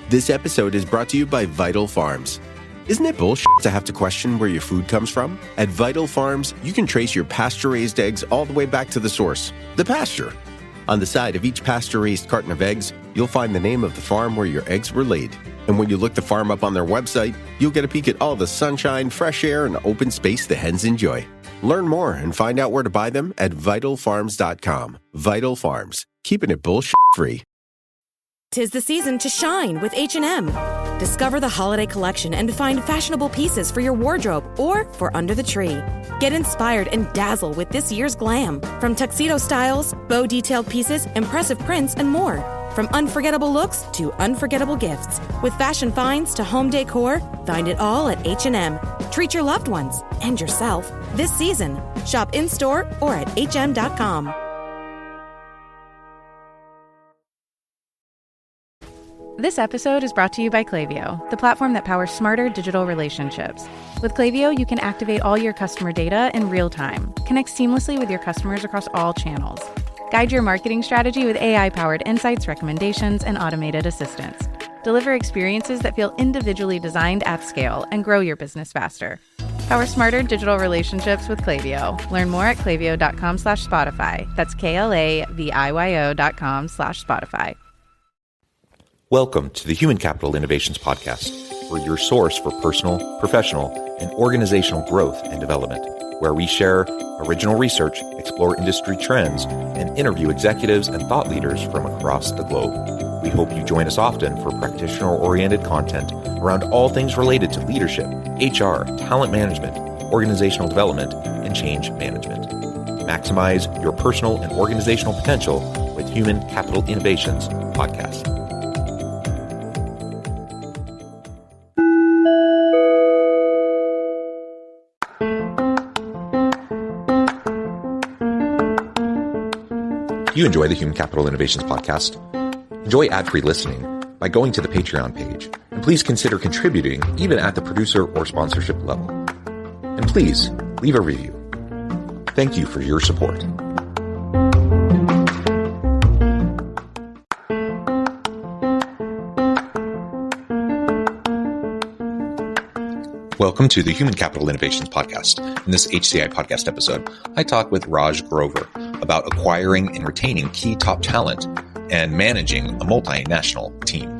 This episode is brought to you by Vital Farms. Isn't it bullshit to have to question where your food comes from? At Vital Farms, you can trace your pasture-raised eggs all the way back to the source, the pasture. On the side of each pasture-raised carton of eggs, you'll find the name of the farm where your eggs were laid. And when you look the farm up on their website, you'll get a peek at all the sunshine, fresh air, and open space the hens enjoy. Learn more and find out where to buy them at vitalfarms.com. Vital Farms, keeping it bullshit-free. 'Tis the season to shine with H&M. Discover the holiday collection and find fashionable pieces for your wardrobe or for under the tree. Get inspired and dazzle with this year's glam. From tuxedo styles, bow detailed pieces, impressive prints, and more. From unforgettable looks to unforgettable gifts. With fashion finds to home decor, find it all at H&M. Treat your loved ones and yourself this season. Shop in-store or at hm.com. This episode is brought to you by Klaviyo, the platform that powers smarter digital relationships. With Klaviyo, you can activate all your customer data in real time, connect seamlessly with your customers across all channels, guide your marketing strategy with AI-powered insights, recommendations, and automated assistance, deliver experiences that feel individually designed at scale, and grow your business faster. Power smarter digital relationships with Klaviyo. Learn more at klaviyo.com/Spotify. That's KLAVIYO.com/Spotify. Welcome to the Human Capital Innovations Podcast, where your source for personal, professional, and organizational growth and development, where we share original research, explore industry trends, and interview executives and thought leaders from across the globe. We hope you join us often for practitioner-oriented content around all things related to leadership, HR, talent management, organizational development, and change management. Maximize your personal and organizational potential with Human Capital Innovations Podcast. If you enjoy the Human Capital Innovations Podcast, enjoy ad-free listening by going to the Patreon page, and please consider contributing even at the producer or sponsorship level. And please leave a review. Thank you for your support. Welcome to the Human Capital Innovations Podcast. In this HCI podcast episode, I talk with Raj Grover about acquiring and retaining key top talent and managing a multinational team.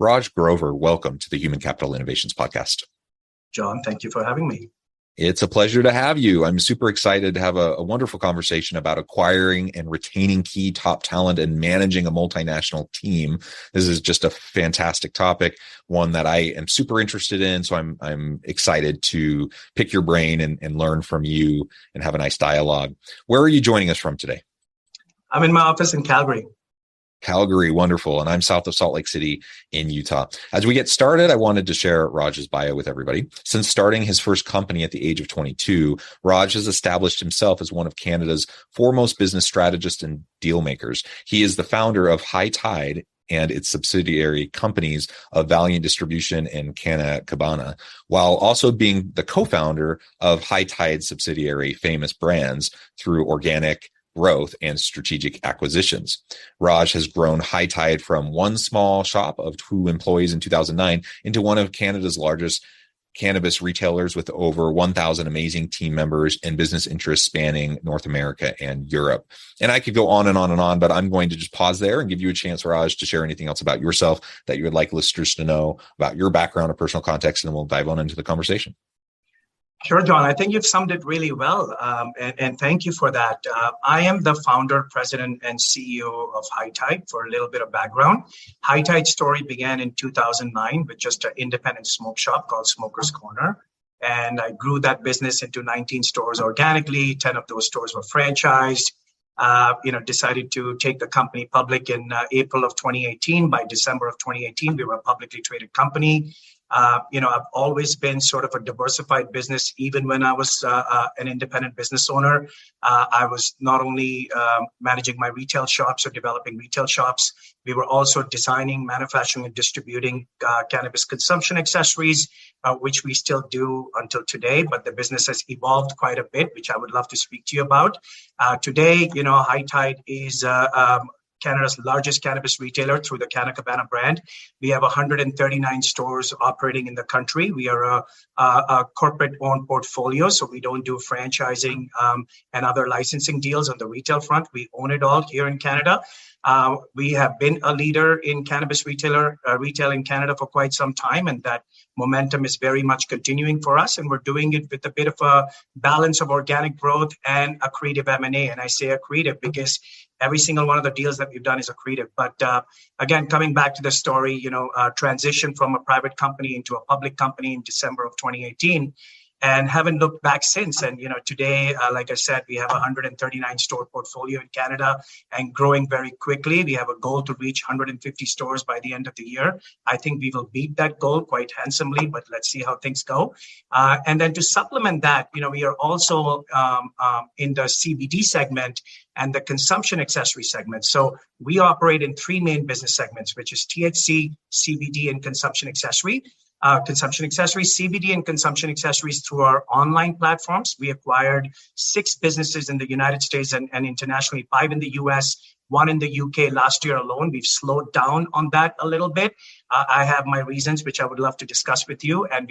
Raj Grover, welcome to the Human Capital Innovations Podcast. John, thank you for having me. It's a pleasure to have you. I'm super excited to have a wonderful conversation about acquiring and retaining key top talent and managing a multinational team. This is just a fantastic topic, one that I am super interested in. So I'm excited to pick your brain and learn from you and have a nice dialogue. Where are you joining us from today? I'm in my office in Calgary. Calgary, wonderful. And I'm south of Salt Lake City in Utah. As we get started, I wanted to share Raj's bio with everybody. Since starting his first company at the age of 22, Raj has established himself as one of Canada's foremost business strategists and deal makers. He is the founder of High Tide and its subsidiary companies of Valiant Distribution and Canna Cabana, while also being the co-founder of High Tide subsidiary Famous Brands through organic growth and strategic acquisitions. Raj has grown High Tide from one small shop of 2 employees in 2009 into one of Canada's largest cannabis retailers with over 1,000 amazing team members and business interests spanning North America and Europe. And I could go on and on and on, but I'm going to just pause there and give you a chance, Raj, to share anything else about yourself that you would like listeners to know about your background or personal context, and then we'll dive on into the conversation. Sure, John. I think you've summed it really well, and thank you for that. I am the founder, president, and CEO of High Tide. For a little bit of background, High Tide's story began in 2009 with just an independent smoke shop called Smoker's Corner, and I grew that business into 19 stores organically. 10 of those stores were franchised. Decided to take the company public in April of 2018. By December of 2018, we were a publicly traded company. I've always been sort of a diversified business. Even when I was an independent business owner, I was not only managing my retail shops or developing retail shops, we were also designing, manufacturing, and distributing cannabis consumption accessories, which we still do until today. But the business has evolved quite a bit, which I would love to speak to you about. Today, High Tide is Canada's largest cannabis retailer through the Canna Cabana brand. We have 139 stores operating in the country. We are a corporate-owned portfolio, so we don't do franchising and other licensing deals on the retail front. We own it all here in Canada. We have been a leader in cannabis retail in Canada for quite some time, and that momentum is very much continuing for us. And we're doing it with a bit of a balance of organic growth and accretive M&A. And I say accretive because every single one of the deals that we've done is accretive. But again, coming back to the story, transition from a private company into a public company in December of 2018. And haven't looked back since. And, today, like I said, we have a 139 store portfolio in Canada and growing very quickly. We have a goal to reach 150 stores by the end of the year. I think we will beat that goal quite handsomely, but let's see how things go. And then to supplement that, we are also in the CBD segment and the consumption accessory segment. So we operate in three main business segments, which is THC, CBD, and consumption accessory. CBD and consumption accessories through our online platforms. We acquired 6 businesses in the United States and internationally, 5 in the US, 1 in the UK last year alone. We've slowed down on that a little bit. I have my reasons, which I would love to discuss with you. And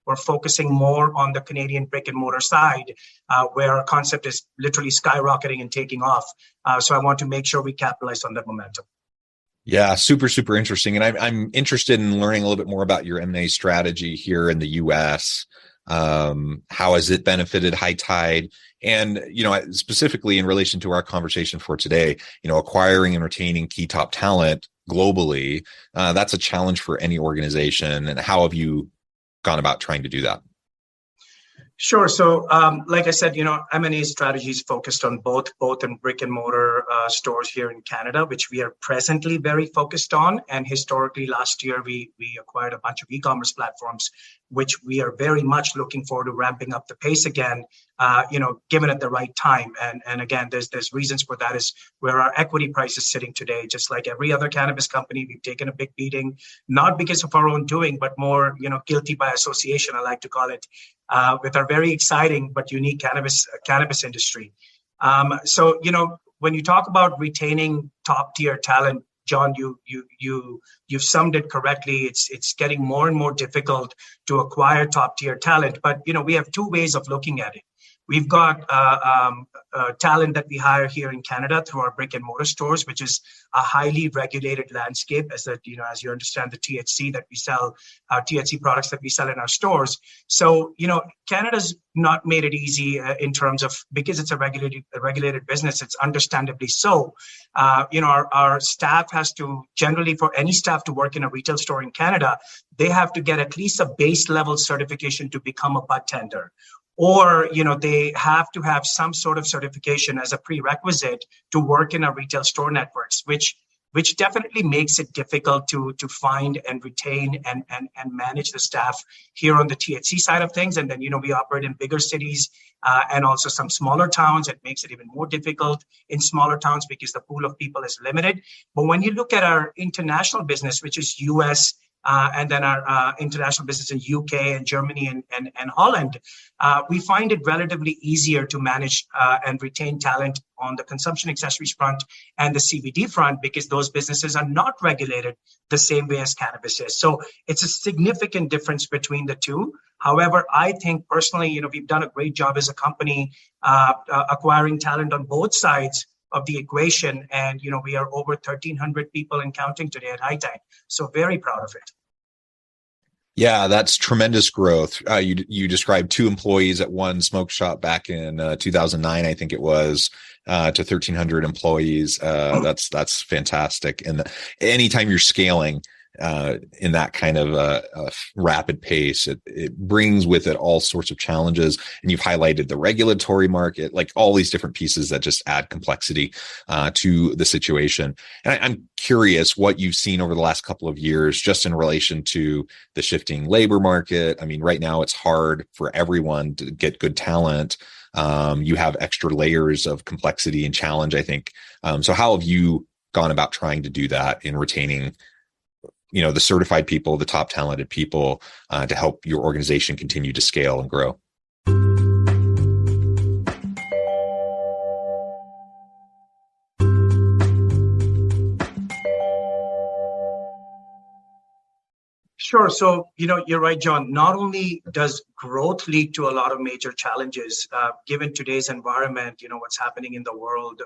we're focusing more on the Canadian brick and mortar side, where our concept is literally skyrocketing and taking off. So I want to make sure we capitalize on that momentum. Yeah, super, super interesting. And I'm interested in learning a little bit more about your M&A strategy here in the U.S. How has it benefited High Tide? And, specifically in relation to our conversation for today, acquiring and retaining key top talent globally, that's a challenge for any organization. And how have you gone about trying to do that? Sure. So, like I said, M&A strategy is focused on both in brick and mortar stores here in Canada, which we are presently very focused on. And historically, last year, we acquired a bunch of e-commerce platforms, which we are very much looking forward to ramping up the pace again, given at the right time. And again, there's reasons for that is where our equity price is sitting today. Just like every other cannabis company, we've taken a big beating, not because of our own doing, but more, guilty by association, I like to call it, with our very exciting but unique cannabis industry. So, when you talk about retaining top tier talent, John, you've summed it correctly. It's getting more and more difficult to acquire top tier talent. But we have 2 ways of looking at it. We've got talent that we hire here in Canada through our brick and mortar stores, which is a highly regulated landscape, as you understand the THC that we sell, THC products that we sell in our stores. So, Canada's not made it easy in terms of, because it's a regulated business, it's understandably so. Our staff has to, generally for any staff to work in a retail store in Canada, they have to get at least a base level certification to become a bud tender. Or, they have to have some sort of certification as a prerequisite to work in our retail store networks, which definitely makes it difficult to find and retain and manage the staff here on the THC side of things. And then, we operate in bigger cities and also some smaller towns. It makes it even more difficult in smaller towns because the pool of people is limited. But when you look at our international business, which is US, and then our international business in UK and Germany and Holland, we find it relatively easier to manage and retain talent on the consumption accessories front and the CBD front because those businesses are not regulated the same way as cannabis is. So it's a significant difference between the two. However, I think personally, we've done a great job as a company acquiring talent on both sides of the equation. And, we are over 1,300 people and counting today at High Tide. So very proud of it. Yeah, that's tremendous growth. You described 2 employees at one smoke shop back in 2009, I think it was, to 1,300 employees. That's fantastic. And anytime you're scaling, in that kind of rapid pace. It brings with it all sorts of challenges. And you've highlighted the regulatory market, like all these different pieces that just add complexity to the situation. And I'm curious what you've seen over the last couple of years, just in relation to the shifting labor market. I mean, right now it's hard for everyone to get good talent. You have extra layers of complexity and challenge, I think. So how have you gone about trying to do that in retaining, the certified people, the top talented people, to help your organization continue to scale and grow? Sure. So, you're right, John. Not only does growth lead to a lot of major challenges, given today's environment, what's happening in the world,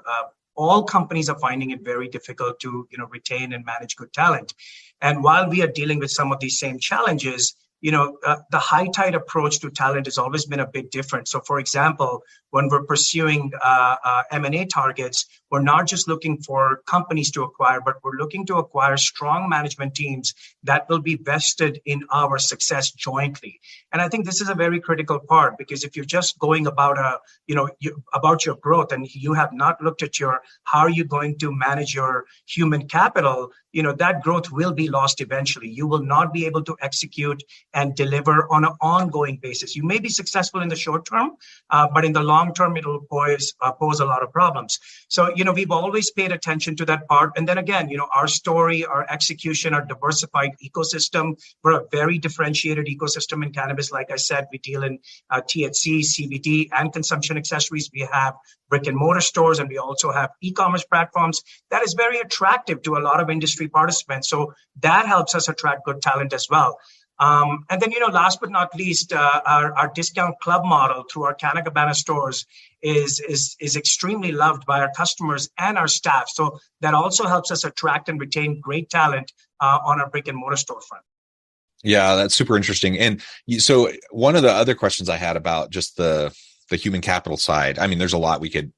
all companies are finding it very difficult to, retain and manage good talent. And while we are dealing with some of these same challenges, the high tide approach to talent has always been a bit different. So, for example, when we're pursuing M&A targets, we're not just looking for companies to acquire, but we're looking to acquire strong management teams that will be vested in our success jointly. And I think this is a very critical part, because if you're just going about about your growth and you have not looked at how are you going to manage your human capital, that growth will be lost eventually. You will not be able to execute and deliver on an ongoing basis. You may be successful in the short term, but in the long term, it will pose a lot of problems. So, we've always paid attention to that part. And then again, our story, our execution, our diversified ecosystem, we're a very differentiated ecosystem in cannabis. Like I said, we deal in THC, CBD, and consumption accessories. We have brick and mortar stores, and we also have e-commerce platforms that is very attractive to a lot of industry participants. So that helps us attract good talent as well. And then, last but not least, our discount club model through our Canna Cabana stores is extremely loved by our customers and our staff. So that also helps us attract and retain great talent on our brick and mortar storefront. Yeah, that's super interesting. And so one of the other questions I had about just the human capital side, I mean, there's a lot we could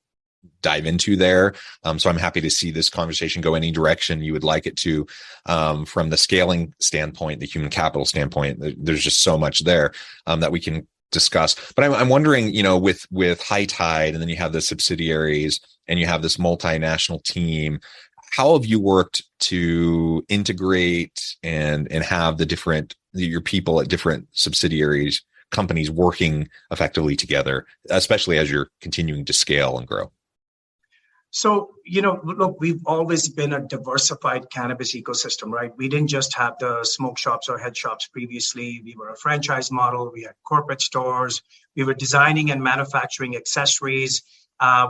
dive into there. So I'm happy to see this conversation go any direction you would like it to, from the scaling standpoint, the human capital standpoint. There's just so much there that we can discuss. But I'm wondering, with High Tide, and then you have the subsidiaries, and you have this multinational team, how have you worked to integrate and have your people at different subsidiaries, companies working effectively together, especially as you're continuing to scale and grow? So, look, we've always been a diversified cannabis ecosystem, right? We didn't just have the smoke shops or head shops previously. We were a franchise model. We had corporate stores. We were designing and manufacturing accessories.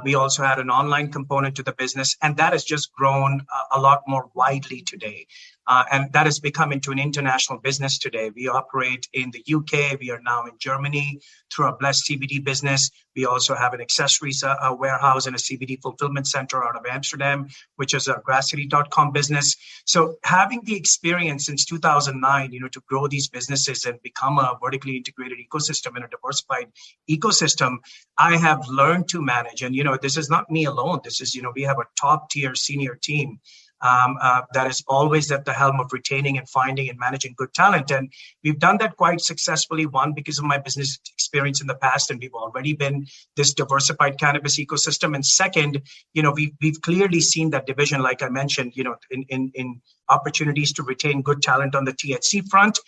We also had an online component to the business, and that has just grown a lot more widely today. And that has become into an international business today. We operate in the UK. We are now in Germany through our Blessed CBD business. We also have an accessories warehouse and a CBD fulfillment center out of Amsterdam, which is a grasscity.com business. So having the experience since 2009, to grow these businesses and become a vertically integrated ecosystem and a diversified ecosystem, I have learned to manage. And, this is not me alone. This is, we have a top tier senior team that is always at the helm of retaining and finding and managing good talent. And we've done that quite successfully, one, because of my business experience in the past, and we've already been this diversified cannabis ecosystem. And second, we've clearly seen that division, like I mentioned, in opportunities to retain good talent on the THC front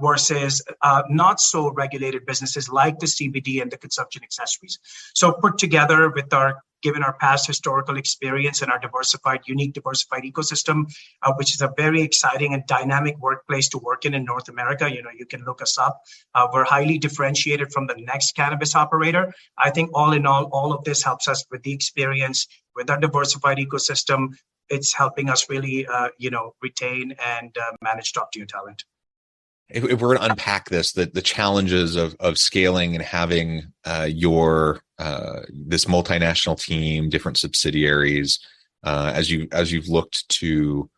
versus not so regulated businesses like the CBD and the consumption accessories. So put together with given our past historical experience and our unique diversified ecosystem, which is a very exciting and dynamic workplace to work in North America. You can look us up. We're highly differentiated from the next cannabis operator. I think all in all of this helps us with the experience, with our diversified ecosystem. It's helping us really, retain and manage top-tier talent. If we're going to unpack this, the challenges of scaling and having this multinational team, different subsidiaries, as you've looked to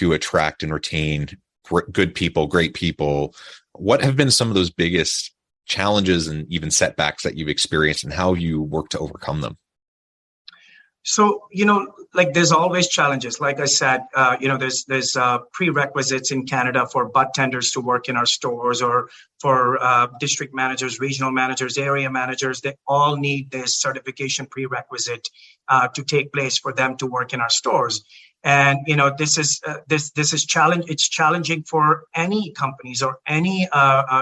attract and retain good people, great people, what have been some of those biggest challenges and even setbacks that you've experienced, and how have you worked to overcome them? So, like there's always challenges. Like I said, there's prerequisites in Canada for bud tenders to work in our stores, or for district managers, regional managers, area managers. They all need this certification prerequisite to take place for them to work in our stores. And this is challenge. It's challenging for any companies or any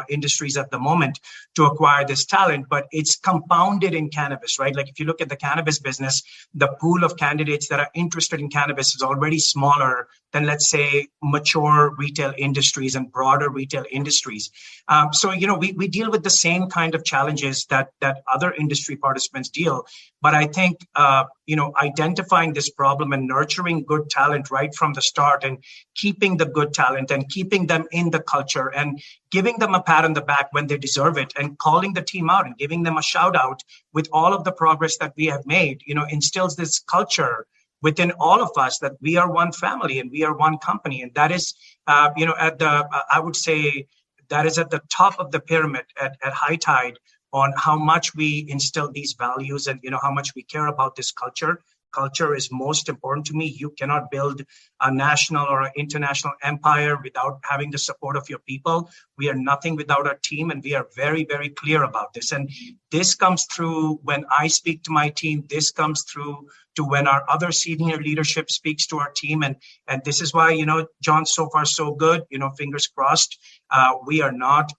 industries at the moment to acquire this talent, but it's compounded in cannabis, right? Like if you look at the cannabis business, the pool of candidates that are interested in cannabis is already smaller than, let's say, mature retail industries and broader retail industries. So we deal with the same kind of challenges that other industry participants deal. But I think identifying this problem and nurturing good talent right from the start, and keeping the good talent and keeping them in the culture and giving them a pat on the back when they deserve it, and calling the team out and giving them a shout out with all of the progress that we have made, instills this culture within all of us that we are one family and we are one company. And that is, I would say that is at the top of the pyramid at High Tide, on how much we instill these values and how much we care about this culture. Culture is most important to me. You cannot build a national or an international empire without having the support of your people. We are nothing without our team, and we are very, very clear about this. And this comes through when I speak to my team. This comes through to when our other senior leadership speaks to our team. And this is why, John, so far so good. Fingers crossed. We are not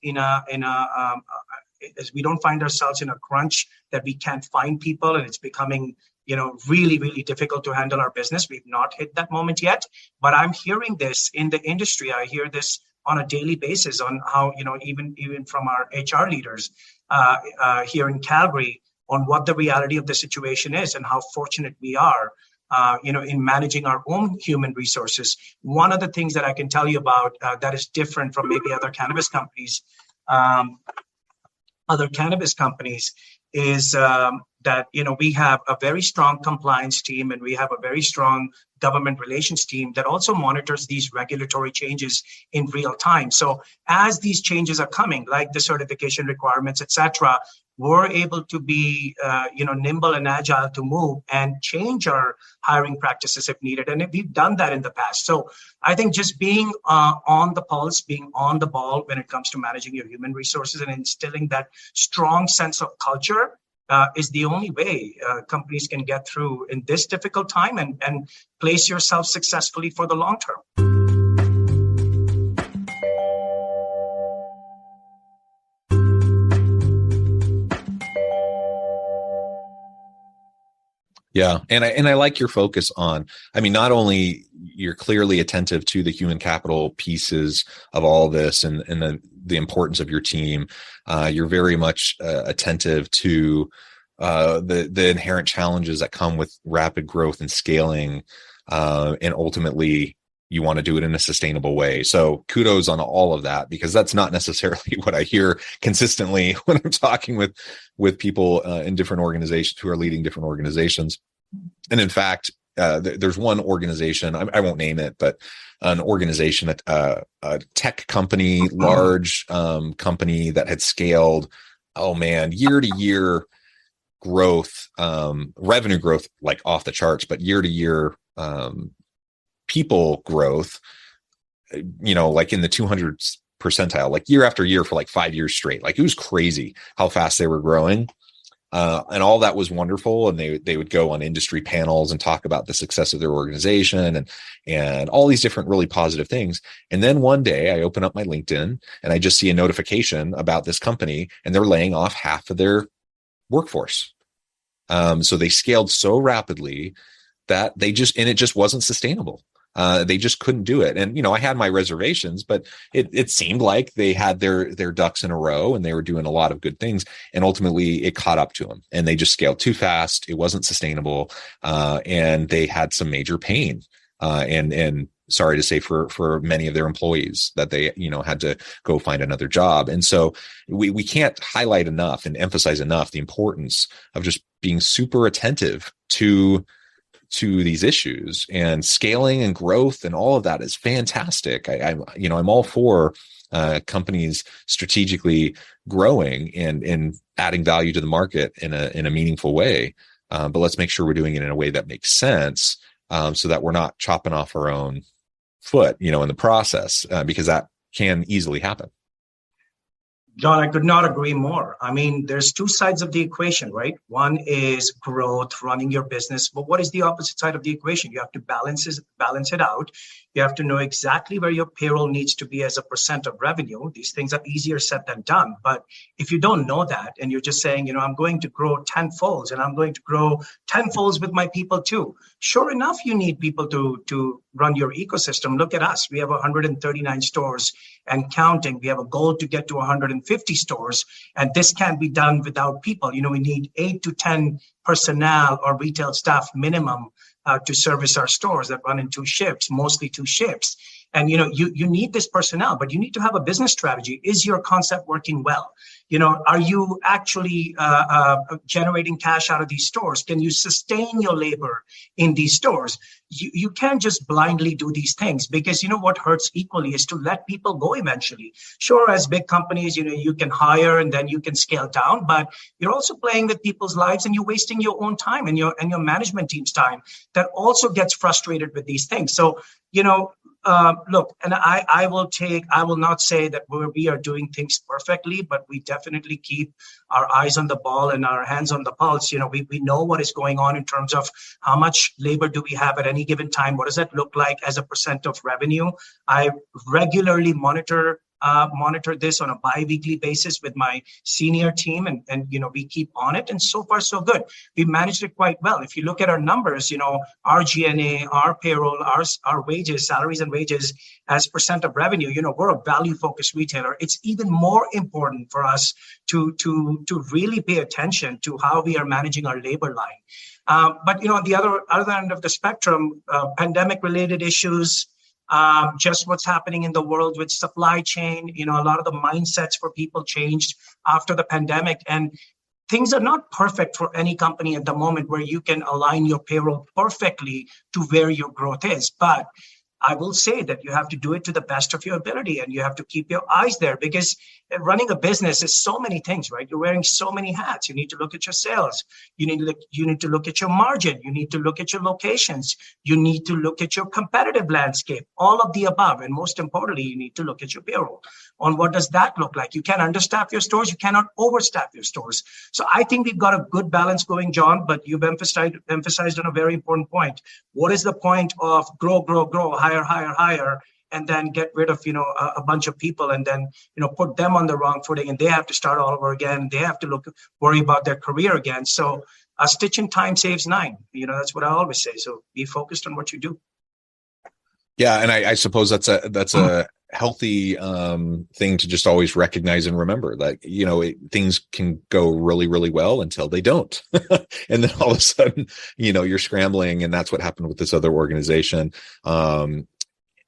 we don't find ourselves in a crunch that we can't find people, and it's becoming really, really difficult to handle our business. We've not hit that moment yet, but I'm hearing this in the industry. I hear this on a daily basis on how, even from our HR leaders here in Calgary, on what the reality of the situation is and how fortunate we are, in managing our own human resources. One of the things that I can tell you about that is different from maybe other cannabis companies, is that we have a very strong compliance team, and we have a very strong government relations team that also monitors these regulatory changes in real time. So as these changes are coming, like the certification requirements, etc., we're able to be nimble and agile to move and change our hiring practices if needed. And we've done that in the past. So I think just being on the pulse, being on the ball when it comes to managing your human resources and instilling that strong sense of culture is the only way companies can get through in this difficult time and place yourself successfully for the long term. Yeah. And I like your focus on, not only you're clearly attentive to the human capital pieces of all this and the importance of your team. You're very much attentive to the inherent challenges that come with rapid growth and scaling. And ultimately you want to do it in a sustainable way. So kudos on all of that, because that's not necessarily what I hear consistently when I'm talking with people in different organizations who are leading different organizations. And in fact, there's one organization, I won't name it, but an organization, a tech company, large company that had scaled, year to year growth, revenue growth, like off the charts, but year to year people growth, like in the 200th percentile, like year after year for like 5 years straight. Like it was crazy how fast they were growing. And all that was wonderful. And they would go on industry panels and talk about the success of their organization and all these different really positive things. And then one day I open up my LinkedIn and I just see a notification about this company, and they're laying off half of their workforce. So they scaled so rapidly that it just wasn't sustainable. They just couldn't do it. And, I had my reservations, but it seemed like they had their ducks in a row and they were doing a lot of good things. And ultimately it caught up to them and they just scaled too fast. It wasn't sustainable. And they had some major pain. And sorry to say for many of their employees that they, had to go find another job. And so we can't highlight enough and emphasize enough the importance of just being super attentive to these issues, and scaling and growth and all of that is fantastic. I'm all for companies strategically growing and adding value to the market in a meaningful way. but let's make sure we're doing it in a way that makes sense, so that we're not chopping off our own foot, in the process, because that can easily happen. John, I could not agree more. I mean, there's two sides of the equation, right? One is growth, running your business. But what is the opposite side of the equation? You have to balance it out. You have to know exactly where your payroll needs to be as a percent of revenue. These things are easier said than done. But if you don't know that and you're just saying, I'm going to grow tenfolds and I'm going to grow tenfolds with my people too. Sure enough, you need people to run your ecosystem. Look at us. We have 139 stores and counting. We have a goal to get to 150 stores, and this can't be done without people. We need 8 to 10 personnel or retail staff minimum to service our stores that run in mostly two shifts. And you need this personnel, but you need to have a business strategy. Is your concept working well? Are you actually generating cash out of these stores? Can you sustain your labor in these stores? You can't just blindly do these things, because what hurts equally is to let people go eventually. Sure, as big companies, you can hire and then you can scale down, but you're also playing with people's lives and you're wasting your own time and your management team's time that also gets frustrated with these things. So, look, and I will not say that we are doing things perfectly, but we definitely keep our eyes on the ball and our hands on the pulse. We know what is going on in terms of how much labor do we have at any given time. What does that look like as a percent of revenue? I regularly monitor this on a bi-weekly basis with my senior team, and we keep on it, and so far so good. We managed it quite well. If you look at our numbers, our G&A, our payroll, our wages, salaries and wages as percent of revenue, we're a value-focused retailer. It's even more important for us to really pay attention to how we are managing our labor line. But on the other end of the spectrum, pandemic-related issues, just what's happening in the world with supply chain, a lot of the mindsets for people changed after the pandemic, and things are not perfect for any company at the moment where you can align your payroll perfectly to where your growth is. But I will say that you have to do it to the best of your ability, and you have to keep your eyes there, because running a business is so many things, right? You're wearing so many hats. You need to look at your sales. You need to look at your margin. You need to look at your locations. You need to look at your competitive landscape, all of the above. And most importantly, you need to look at your payroll. On what does that look like? You can't understaff your stores. You cannot overstaff your stores. So I think we've got a good balance going, John, but you've emphasized on a very important point. What is the point of grow, hire, and then get rid of, a bunch of people and then, put them on the wrong footing, and they have to start all over again. They have to worry about their career again. So a stitch in time saves 9. That's what I always say. So be focused on what you do. Yeah. And I suppose that's a healthy thing to just always recognize and remember that, things can go really, really well until they don't. And then all of a sudden, you're scrambling, and that's what happened with this other organization.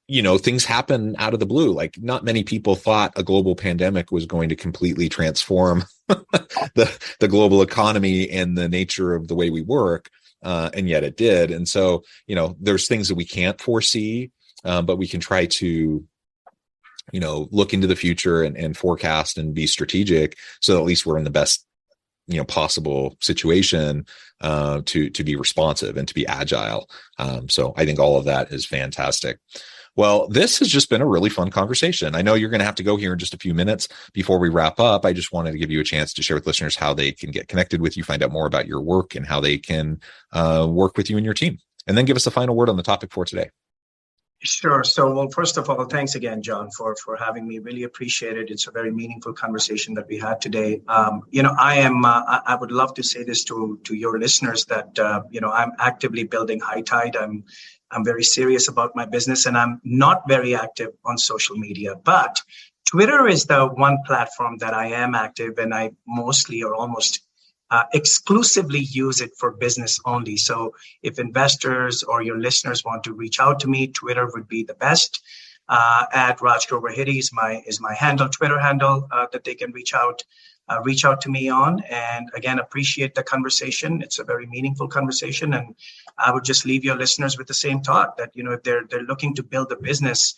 Things happen out of the blue. Like, not many people thought a global pandemic was going to completely transform the global economy and the nature of the way we work. And yet it did. And so, there's things that we can't foresee, but we can try to, look into the future and forecast and be strategic, so that at least we're in the best, possible situation, to be responsive and to be agile. So I think all of that is fantastic. Well, this has just been a really fun conversation. I know you're going to have to go here in just a few minutes before we wrap up. I just wanted to give you a chance to share with listeners how they can get connected with you, find out more about your work, and how they can work with you and your team. And then give us a final word on the topic for today. Sure. So, well, first of all, thanks again, John, for having me. Really appreciate it. It's a very meaningful conversation that we had today. I would love to say this to your listeners that, I'm actively building High Tide. I'm very serious about my business, and I'm not very active on social media, but Twitter is the one platform that I am active, and I mostly or almost exclusively use it for business only. So if investors or your listeners want to reach out to me, Twitter would be the best. At Raj Grover Hiddy is my Twitter handle that they can reach out to me on. And again, appreciate the conversation. It's a very meaningful conversation. And I would just leave your listeners with the same thought that, if they're looking to build a business,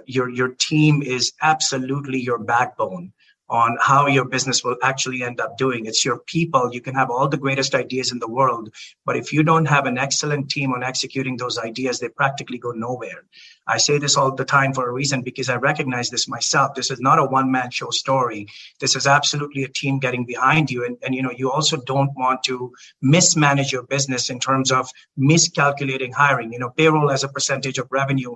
your team is absolutely your backbone on how your business will actually end up doing. It's your people. You can have all the greatest ideas in the world, but if you don't have an excellent team on executing those ideas, they practically go nowhere. I say this all the time for a reason, because I recognize this myself. This is not a one-man show story. This is absolutely a team getting behind you. And you also don't want to mismanage your business in terms of miscalculating hiring. Payroll as a percentage of revenue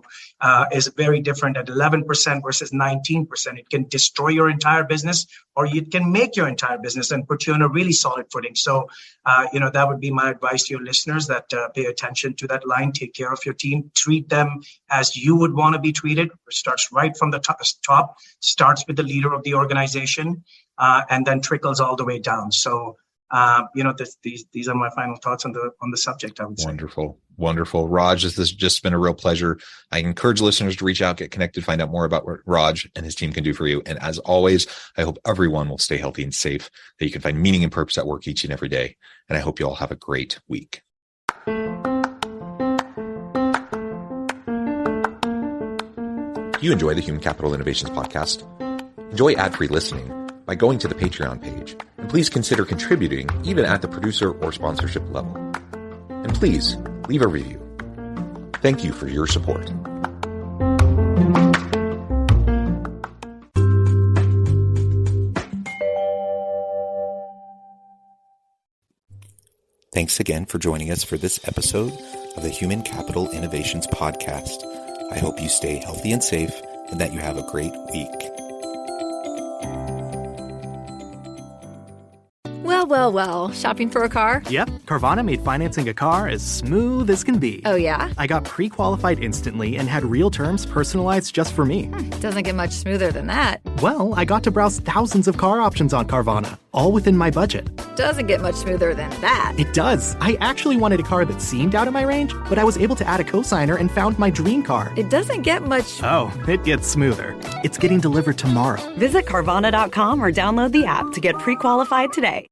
is very different at 11% versus 19%. It can destroy your entire business, or it can make your entire business and put you on a really solid footing. So, that would be my advice to your listeners, that pay attention to that line, take care of your team, treat them as you would want to be treated. It starts right from the top, starts with the leader of the organization, and then trickles all the way down. So, these are my final thoughts on the subject, I would say. Wonderful. Raj, this has just been a real pleasure. I encourage listeners to reach out, get connected, find out more about what Raj and his team can do for you. And as always, I hope everyone will stay healthy and safe, that you can find meaning and purpose at work each and every day. And I hope you all have a great week. If you enjoy the Human Capital Innovations podcast, enjoy ad-free listening by going to the Patreon page. And please consider contributing even at the producer or sponsorship level. And please leave a review. Thank you for your support. Thanks again for joining us for this episode of the Human Capital Innovations podcast. I hope you stay healthy and safe and that you have a great week. Well, shopping for a car? Yep, Carvana made financing a car as smooth as can be. Oh, yeah? I got pre-qualified instantly and had real terms personalized just for me. Doesn't get much smoother than that. Well, I got to browse thousands of car options on Carvana, all within my budget. Doesn't get much smoother than that. It does. I actually wanted a car that seemed out of my range, but I was able to add a cosigner and found my dream car. It doesn't get much... Oh, it gets smoother. It's getting delivered tomorrow. Visit Carvana.com or download the app to get pre-qualified today.